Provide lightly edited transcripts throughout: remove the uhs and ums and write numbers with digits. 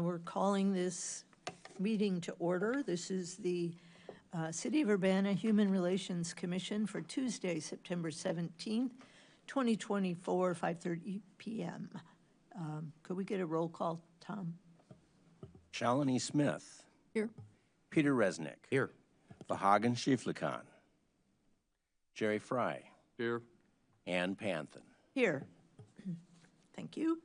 We're calling this meeting to order. This is the City of Urbana Human Relations Commission for Tuesday, September 17th, 2024, 5:30 p.m. Could we get a roll call, Tom? Shalini Smith. Here. Peter Resnick. Here. Vahagan Shiflikan. Jerry Fry. Here. Ann Panthen. Here. Thank you.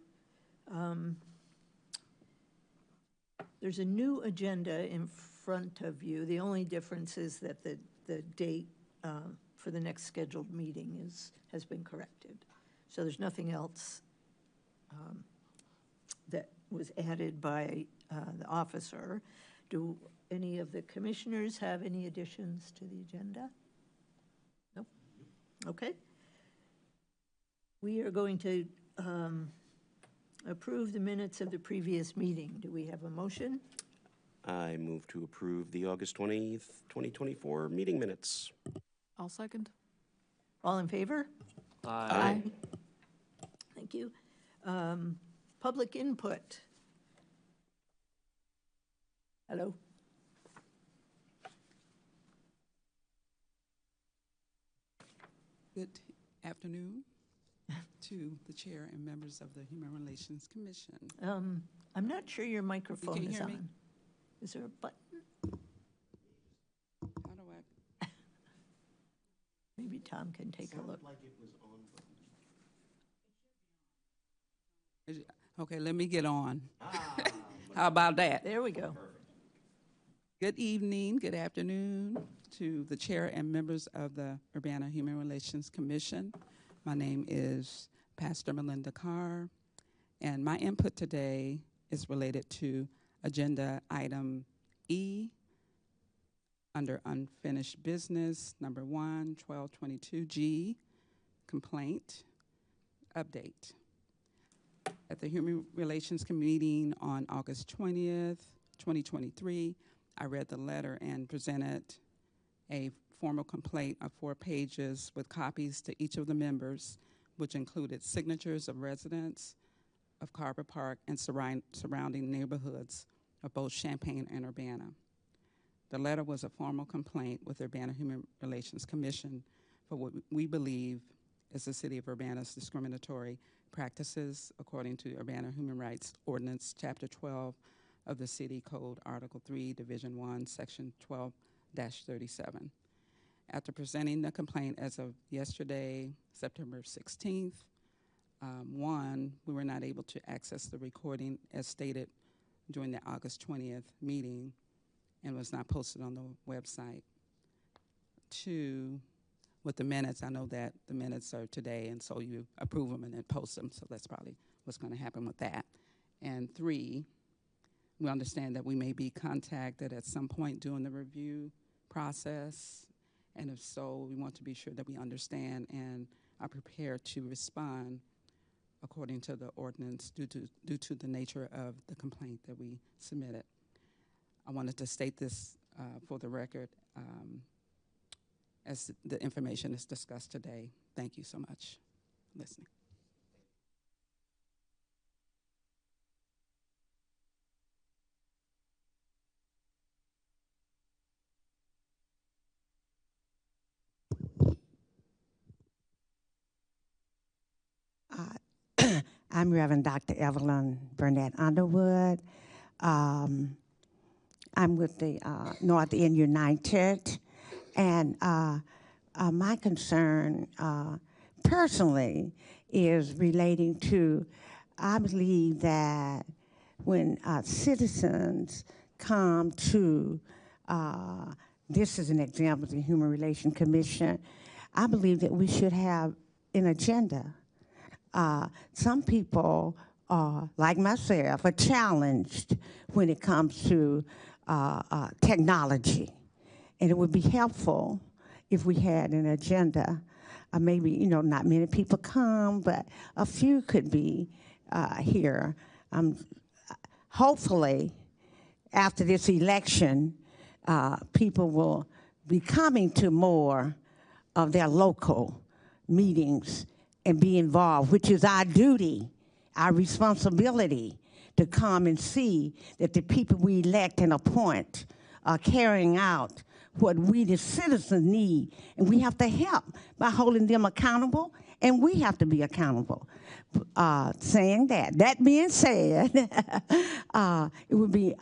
There's a new agenda in front of you. The only difference is that the date for the next scheduled meeting has been corrected. So there's nothing else that was added by the officer. Do any of the commissioners have any additions to the agenda? Nope. Okay. We are going to approve the minutes of the previous meeting. Do we have a motion? I move to approve the August 20th, 2024 meeting minutes. I'll second. All in favor? Aye. Thank you. Public input. Hello? Good afternoon to the chair and members of the Human Relations Commission. I'm not sure your microphone You can't is hear me? on. Is there a button? How do I? Maybe Tom can take a look. Okay, let me get on. How about that? There we go. Good evening, good afternoon to the chair and members of the Urbana Human Relations Commission. My name is Pastor Melinda Carr, and my input today is related to agenda item E under unfinished business, number 1, 1222G, complaint, update. At the Human Relations Meeting on August 20th, 2023, I read the letter and presented a formal complaint of 4 pages with copies to each of the members, which included signatures of residents of Carver Park and surrounding neighborhoods of both Champaign and Urbana. The letter was a formal complaint with the Urbana Human Relations Commission for what we believe is the City of Urbana's discriminatory practices according to Urbana Human Rights Ordinance, Chapter 12 of the City Code, Article 3, Division 1, Section 12-37. After presenting the complaint as of yesterday, September 16th, 1, we were not able to access the recording as stated during the August 20th meeting and was not posted on the website. 2, with the minutes, I know that the minutes are today, and so you approve them and then post them, so that's probably what's going to happen with that. And 3, we understand that we may be contacted at some point during the review process, and if so, we want to be sure that we understand and are prepared to respond according to the ordinance due to the nature of the complaint that we submitted. I wanted to state this for the record as the information is discussed today. Thank you so much for listening. I'm Reverend Dr. Evelyn Burnett Underwood. I'm with the North End United, and my concern personally is relating to, I believe that when citizens come to, this is an example of the Human Relations Commission, I believe that we should have an agenda. Some people, like myself, are challenged when it comes to technology. And it would be helpful if we had an agenda. Maybe, not many people come, but a few could be here. Hopefully, after this election, people will be coming to more of their local meetings and be involved, which is our duty, our responsibility to come and see that the people we elect and appoint are carrying out what we, the citizens, need. And we have to help by holding them accountable, and we have to be accountable. Saying that being said, it would be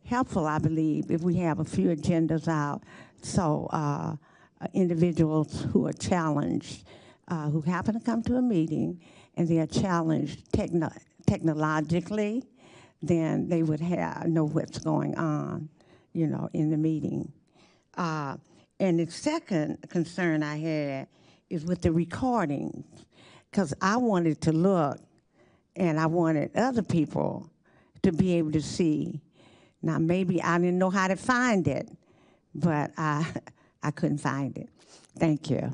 helpful, I believe, if we have a few agendas out so individuals who are challenged, who happen to come to a meeting and they are challenged technologically, then they would know what's going on, you know, in the meeting. And the second concern I had is with the recordings, because I wanted to look and I wanted other people to be able to see. Now, maybe I didn't know how to find it, but I couldn't find it. Thank you.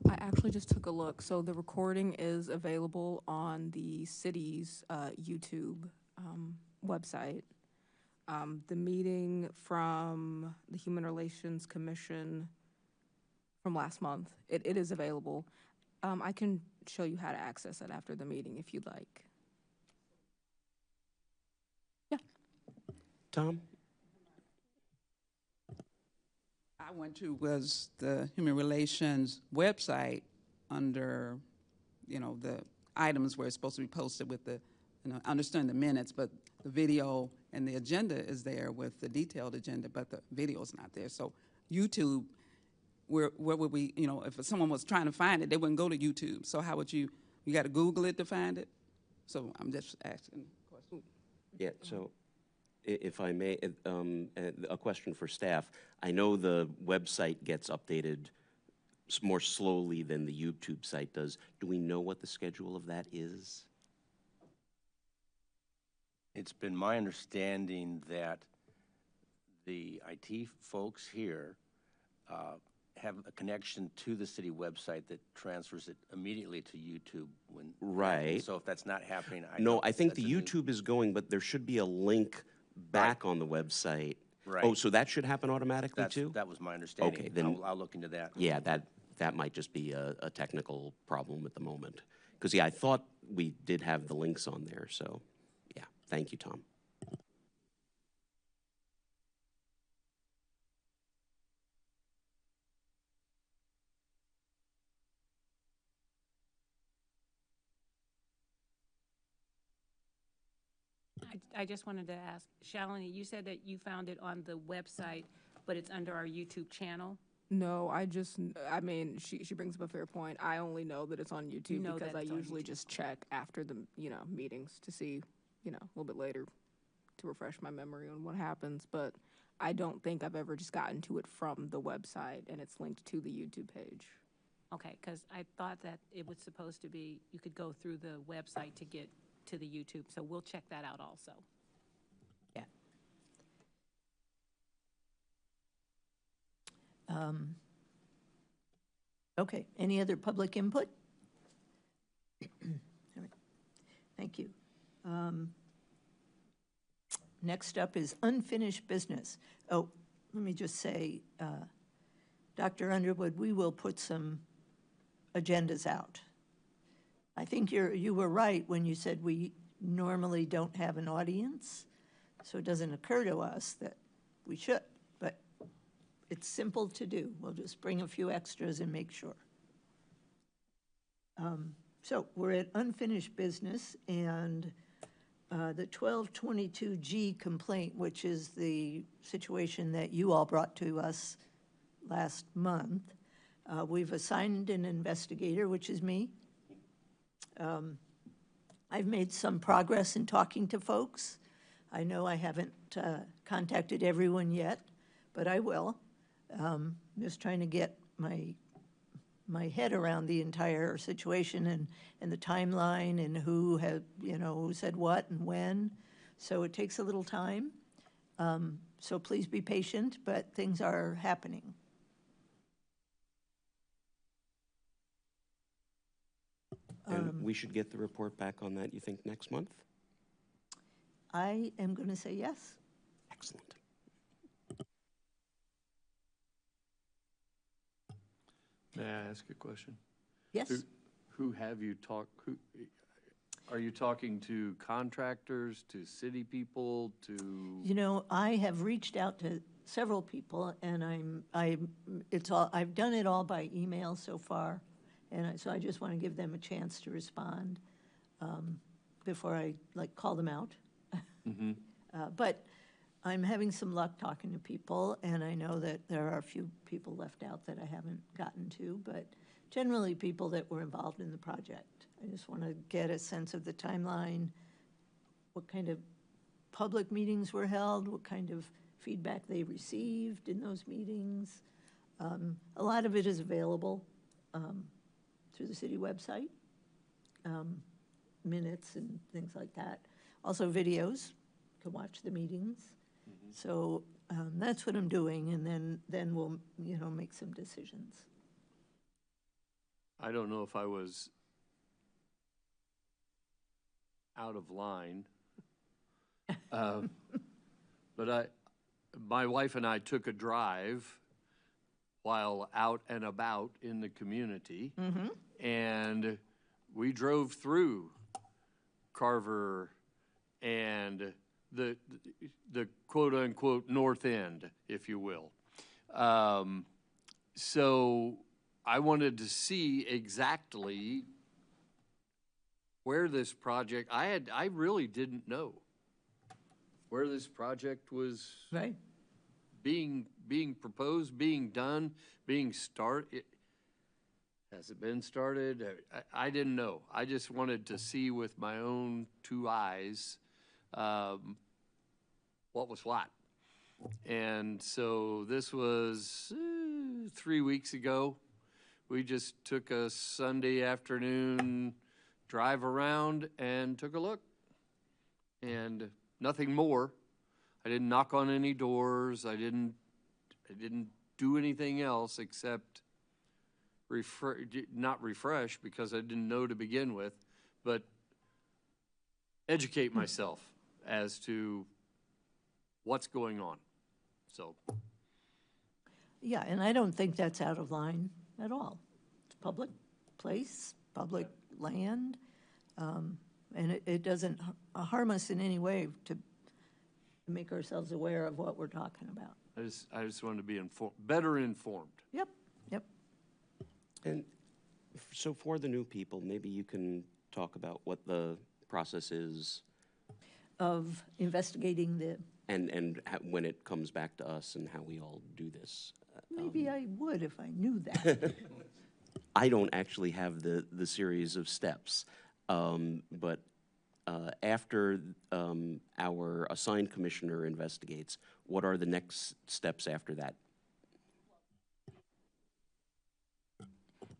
I actually just took a look. So the recording is available on the city's YouTube website. The meeting from the Human Relations Commission from last month, it is available. I can show you how to access it after the meeting if you'd like. Yeah. Tom? I went to was the Human Relations website under, you know, the items where it's supposed to be posted with the, you know, I understand the minutes, but the video and the agenda is there with the detailed agenda, but the video is not there. So YouTube, where would we, you know, if someone was trying to find it, they wouldn't go to YouTube. So how would you got to Google it to find it? So I'm just asking a question. Yeah, so if I may, a question for staff. I know the website gets updated more slowly than the YouTube site does. Do we know what the schedule of that is? It's been my understanding that the IT folks here have a connection to the city website that transfers it immediately to YouTube when. Right. So if that's not happening, No, I think that's the a new- YouTube is going, but there should be a link back on the website. Right. Oh, so that should happen automatically too? That was my understanding. Okay, then- I'll look into that. Yeah, that might just be a technical problem at the moment. Because, yeah, I thought we did have the links on there, so, yeah. Thank you, Tom. I just wanted to ask, Shalini, you said that you found it on the website, but it's under our YouTube channel? No, I mean, she brings up a fair point. I only know that it's on YouTube know because that I it's on usually YouTube. just check after the, meetings to see, a little bit later to refresh my memory on what happens. But I don't think I've ever just gotten to it from the website and it's linked to the YouTube page. Okay, because I thought that it was supposed to be, you could go through the website to get to the YouTube, so we'll check that out also. Yeah. Okay, any other public input? All right. Thank you. Next up is unfinished business. Oh, let me just say, Dr. Underwood, we will put some agendas out. I think you were right when you said we normally don't have an audience, so it doesn't occur to us that we should, but it's simple to do. We'll just bring a few extras and make sure. So we're at unfinished business, and the 1222G complaint, which is the situation that you all brought to us last month, we've assigned an investigator, which is me. I've made some progress in talking to folks. I know I haven't contacted everyone yet, but I will. Just trying to get my head around the entire situation and the timeline and who had, who said what and when. So it takes a little time. So please be patient, but things are happening. And we should get the report back on that, you think, next month? I am going to say yes. May I ask a question? Yes? Who have you talked, are you talking to contractors, to city people, to? You know, I have reached out to several people, and I've done it all by email so far, and so I just want to give them a chance to respond before I, like, call them out. But I'm having some luck talking to people, and I know that there are a few people left out that I haven't gotten to, but generally people that were involved in the project. I just want to get a sense of the timeline, what kind of public meetings were held, what kind of feedback they received in those meetings. A lot of it is available through the city website, minutes and things like that. Also videos, you can watch the meetings. So that's what I'm doing, and then we'll, make some decisions. I don't know if I was out of line. But my wife and I took a drive while out and about in the community. And we drove through Carver and the quote-unquote North End, if you will. So I wanted to see exactly where this project, I really didn't know where this project was Right. being proposed, being done, being started. Has it been started? I didn't know. I just wanted to see with my own two eyes what was what. And so this was 3 weeks ago. We just took a Sunday afternoon drive around and took a look. And nothing more. I didn't knock on any doors. I didn't do anything else except not refresh because I didn't know to begin with, but educate myself as to what's going on. So. Yeah, and I don't think that's out of line at all. It's public place, public land, and it doesn't harm us in any way to make ourselves aware of what we're talking about. I just wanted to be better informed. Yep. And so for the new people, maybe you can talk about what the process is Of investigating the, and when it comes back to us and how we all do this. maybe I would if I knew that. I don't actually have the series of steps, but after our assigned commissioner investigates, what are the next steps after that?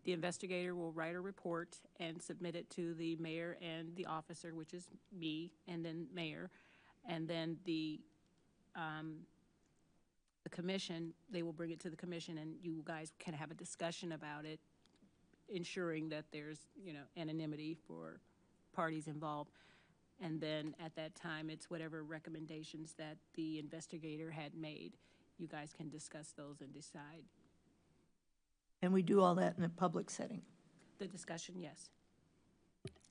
The investigator will write a report and submit it to the mayor and the officer, which is me, and then mayor. And then the commission, they will bring it to the commission, and you guys can have a discussion about it, ensuring that there's, anonymity for parties involved. And then at that time, it's whatever recommendations that the investigator had made. You guys can discuss those and decide. And we do all that in a public setting. The discussion, yes.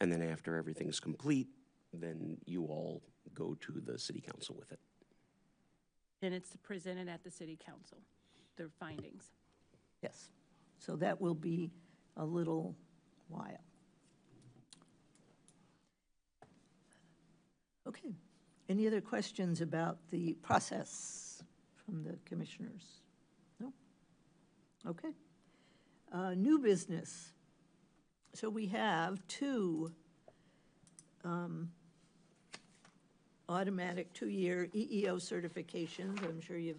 And then after everything's complete, then you all go to the city council with it. And it's presented at the city council, their findings. Yes. So that will be a little while. Okay. Any other questions about the process from the commissioners? No? Okay. New business. So we have two automatic 2-year EEO certifications. I'm sure you've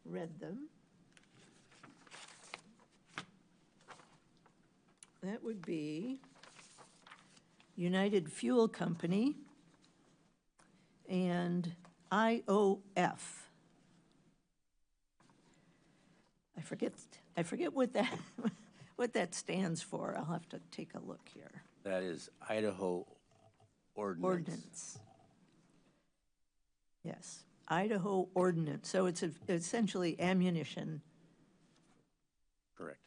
read them. That would be United Fuel Company and IOF. I forget what that stands for. I'll have to take a look here. That is Idaho Ordinance. Yes, Idaho Ordinance. So it's essentially ammunition. Correct.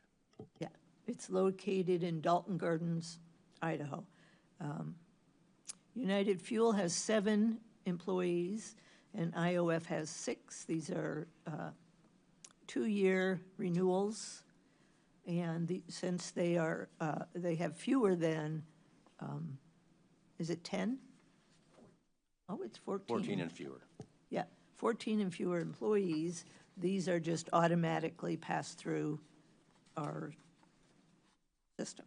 Yeah, it's located in Dalton Gardens, Idaho. United Fuel has 7 employees, and IOF has 6. These are 2-year renewals, and since they are, they have fewer than, is it 10? Oh, it's 14. 14 and fewer. Yeah, 14 and fewer employees. These are just automatically passed through our system.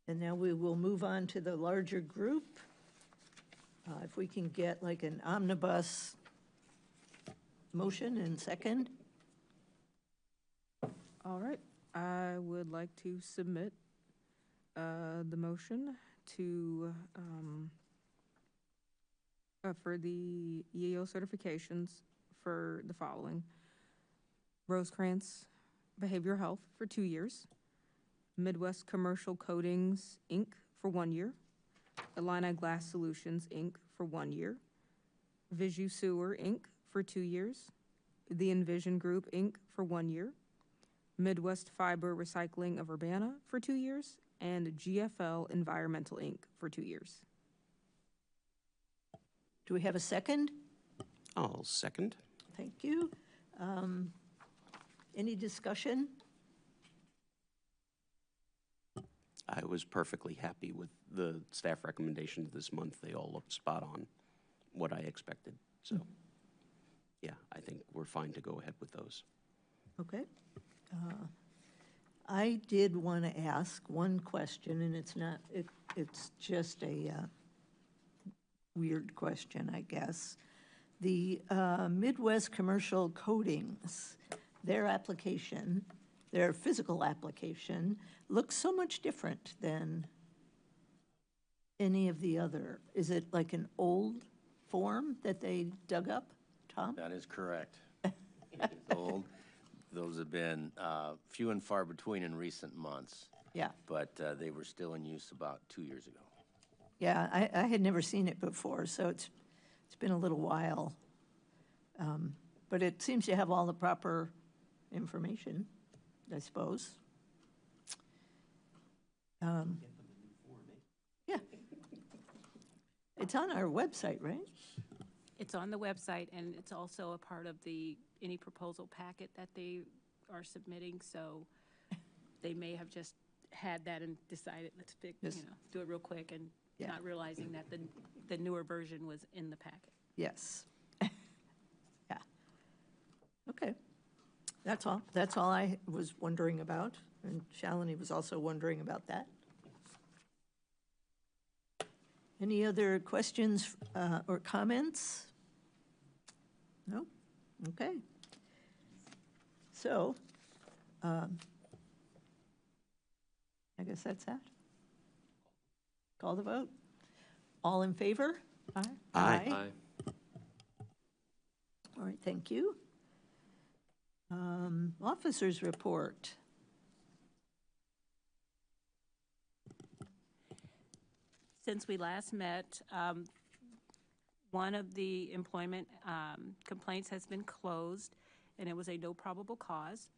And now we will move on to the larger group. If we can get like an omnibus motion and second. All right, I would like to submit the motion to, for the EAO certifications for the following. Rosecrans Behavioral Health for 2 years. Midwest Commercial Coatings, Inc. for 1 year. Illini Glass Solutions, Inc. for 1 year. Visu Sewer, Inc. for 2 years. The Envision Group, Inc. for 1 year. Midwest Fiber Recycling of Urbana for 2 years. And GFL Environmental, Inc. for 2 years. Do we have a second? I'll second. Thank you. Any discussion? I was perfectly happy with the staff recommendations this month. They all looked spot on what I expected. So, yeah, I think we're fine to go ahead with those. Okay. I did want to ask one question, and it's not, it's just a weird question, I guess. The Midwest Commercial Coatings, their application, their physical application, looks so much different than any of the other. Is it like an old form that they dug up, Tom? That is correct. It's old. Those have been few and far between in recent months, Yeah, but they were still in use about 2 years ago. yeah, I had never seen it before, so it's been a little while. But it seems to have all the proper information, I suppose. Yeah. It's on our website, right? It's on the website, and it's also a part of any proposal packet that they are submitting, so they may have just had that and decided, let's pick, Yes. do it real quick, and Yeah. not realizing that the newer version was in the packet. Yes. Yeah. Okay. That's all. That's all I was wondering about, and Shalini was also wondering about that. Any other questions or comments? No? Okay. So, I guess that's that. Call the vote. All in favor? Aye. Aye. All right, thank you. Officers' report. Since we last met, one of the employment complaints has been closed, and it was a no probable cause.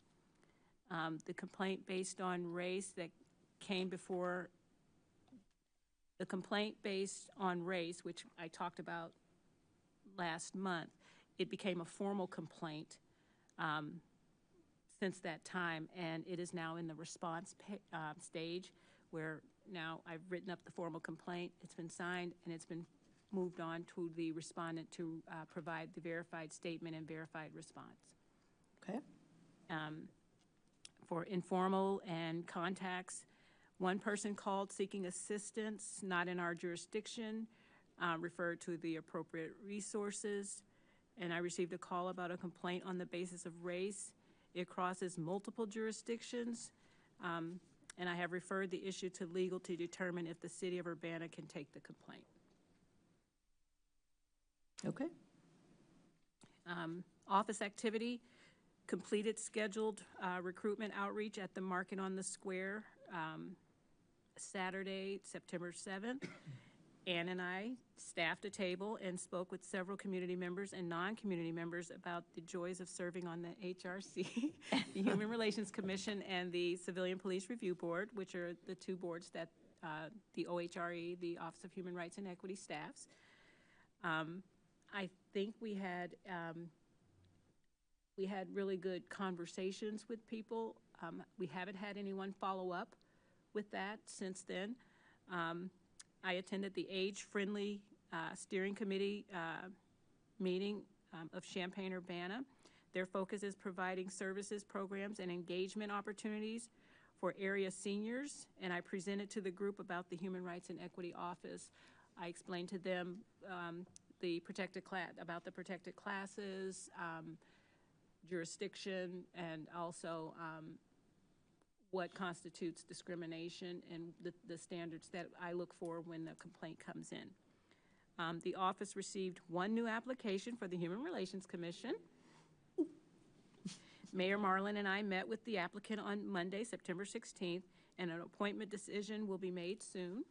The complaint based on race that came before, the complaint based on race, which I talked about last month, it became a formal complaint since that time, and it is now in the response stage, where now I've written up the formal complaint, it's been signed, and it's been moved on to the respondent to provide the verified statement and verified response. Okay. For informal and contacts, one person called seeking assistance, not in our jurisdiction, referred to the appropriate resources, and I received a call about a complaint on the basis of race. It crosses multiple jurisdictions, and I have referred the issue to legal to determine if the city of Urbana can take the complaint. Okay. Office activity, completed scheduled recruitment outreach at the Market on the Square, Saturday, September 7th. Ann and I staffed a table and spoke with several community members and non-community members about the joys of serving on the HRC, the Human Relations Commission, and the Civilian Police Review Board, which are the two boards that the OHRE, the Office of Human Rights and Equity, staffs. I think we had really good conversations with people. We haven't had anyone follow up with that since then. I attended the Age-Friendly Steering Committee meeting of Champaign-Urbana. Their focus is providing services, programs, and engagement opportunities for area seniors, and I presented to the group about the Human Rights and Equity Office. I explained to them about the protected classes, jurisdiction, and also what constitutes discrimination and the standards that I look for when the complaint comes in. The office received one new application for the Human Relations Commission. Mayor Marlin and I met with the applicant on Monday, September 16th, and an appointment decision will be made soon.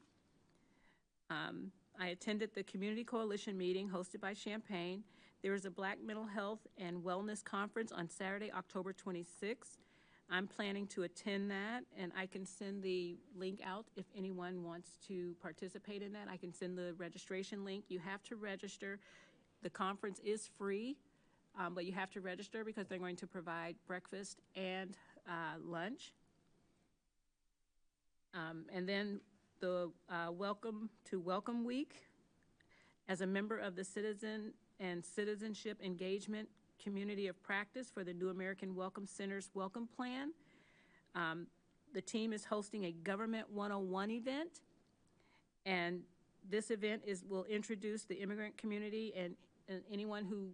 I attended the Community Coalition meeting hosted by Champaign. There is a Black Mental Health and Wellness Conference on Saturday, October 26th. I'm planning to attend that, and I can send the link out if anyone wants to participate in that. I can send the registration link. You have to register. The conference is free, but you have to register because they're going to provide breakfast and lunch. And then the Welcome to Welcome Week. As a member of the Citizen and Citizenship Engagement Community of Practice for the New American Welcome Center's Welcome Plan, the team is hosting a Government 101 event, and this event will introduce the immigrant community and anyone who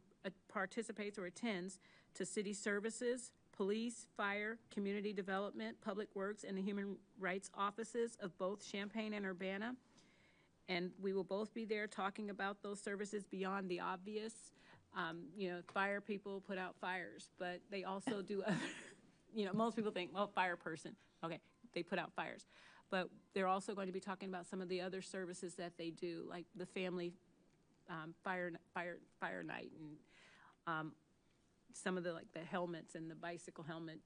participates or attends to city services, police, fire, community development, public works, and the human rights offices of both Champaign and Urbana. And we will both be there talking about those services beyond the obvious. You know, fire people put out fires, but they also do other, you know, most people think, well, fire person, okay, they put out fires. But they're also going to be talking about some of the other services that they do, like the family fire night, and some of the helmets and the bicycle helmet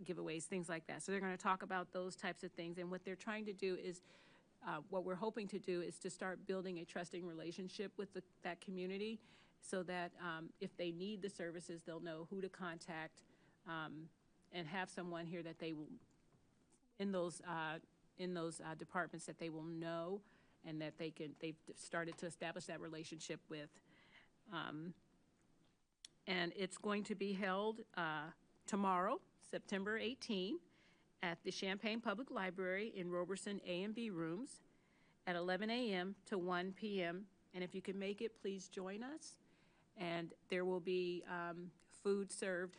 giveaways, things like that. So they're going to talk about those types of things, and what they're trying to do is, what we're hoping to do is to start building a trusting relationship with that community, so that if they need the services, they'll know who to contact, and have someone here that they will, in those departments, that they will know, and that they've started to establish that relationship with. And it's going to be held tomorrow, September 18, at the Champaign Public Library in Roberson A and B rooms at 11 a.m. to 1 p.m. And if you can make it, please join us. And there will be food served,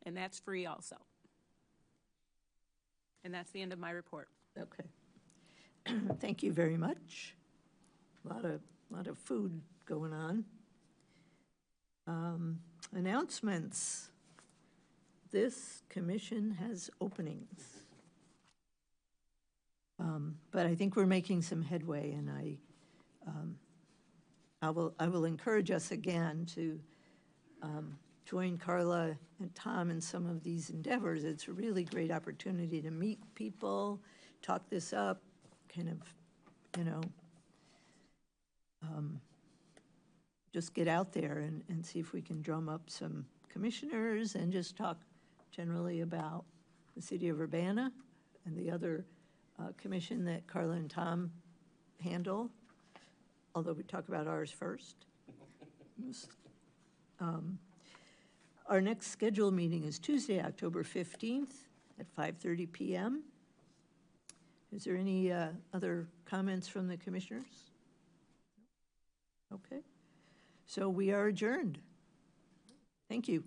and that's free also. And that's the end of my report. Okay. Thank you very much. A lot of food going on. Announcements. This commission has openings. But I think we're making some headway, and I will encourage us again to join Carla and Tom in some of these endeavors. It's a really great opportunity to meet people, talk this up, kind of, you know, just get out there and see if we can drum up some commissioners and just talk generally about the city of Urbana and the other commission that Carla and Tom handle, although we talk about ours first. Our next scheduled meeting is Tuesday, October 15th at 5:30 p.m. Is there any other comments from the commissioners? Okay. So we are adjourned. Thank you.